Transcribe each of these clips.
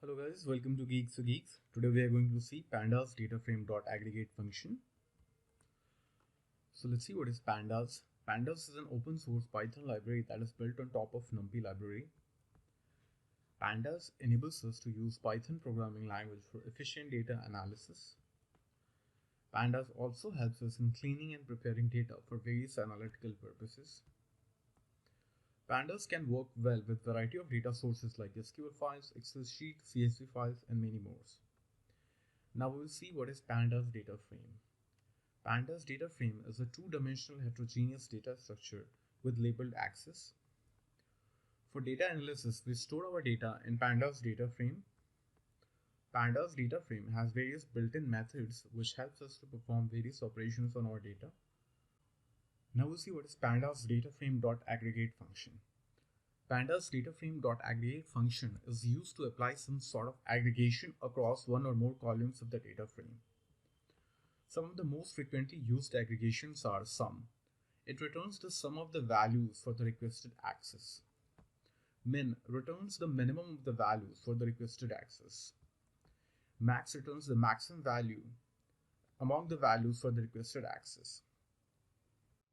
Hello guys, welcome to Geeks to Geeks. Today we are going to see Pandas dataframe.aggregate function. So let's see what is Pandas. Pandas is an open source Python library that is built on top of NumPy library. Pandas enables us to use Python programming language for efficient data analysis. Pandas also helps us in cleaning and preparing data for various analytical purposes. Pandas can work well with variety of data sources like SQL files, Excel sheets, CSV files, and many more. Now we will see what is Pandas data frame. Pandas data frame is a two-dimensional heterogeneous data structure with labeled axes. For data analysis, we store our data in Pandas data frame. Pandas data frame has various built-in methods which helps us to perform various operations on our data. Now we'll see what is Pandas dataframe.aggregate function. Pandas dataframe.aggregate function is used to apply some sort of aggregation across one or more columns of the data frame. Some of the most frequently used aggregations are sum. It returns the sum of the values for the requested access. Min returns the minimum of the values for the requested access. Max returns the maximum value among the values for the requested access.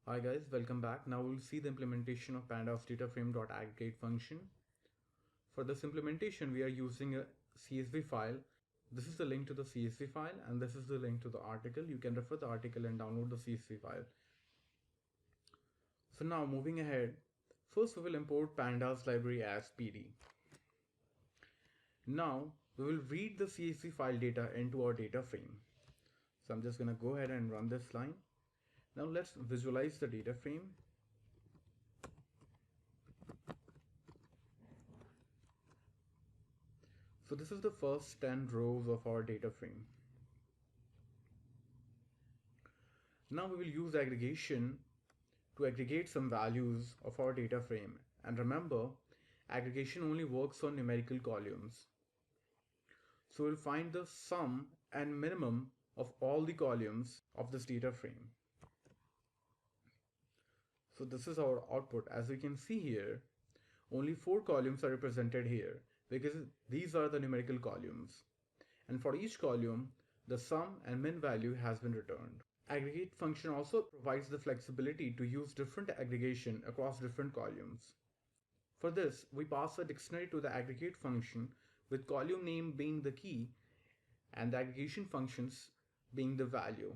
Hi guys, welcome back. Now we'll see the implementation of Pandas dataframe.aggregate function. For this implementation, we are using a CSV file. This is the link to the CSV file and this is the link to the article. You can refer the article and download the CSV file. So now moving ahead, first we will import Pandas library as PD. Now we will read the CSV file data into our data frame. So I'm just going to go ahead and run this line. Now let's visualize the data frame. So this is the first 10 rows of our data frame. Now we will use aggregation to aggregate some values of our data frame. And remember, aggregation only works on numerical columns. So we'll find the sum and minimum of all the columns of this data frame. So this is our output. As we can see here, only 4 columns are represented here because these are the numerical columns. And for each column, the sum and min value has been returned. Aggregate function also provides the flexibility to use different aggregation across different columns. For this, we pass a dictionary to the aggregate function with column name being the key and the aggregation functions being the value.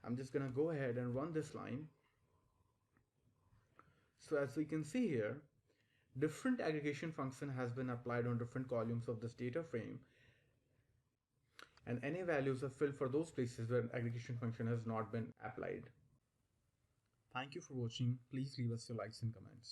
I'm just going to go ahead and run this line. So as we can see here, different aggregation function has been applied on different columns of this data frame, and any values are filled for those places where aggregation function has not been applied. Thank you for watching. Please leave us your likes and comments.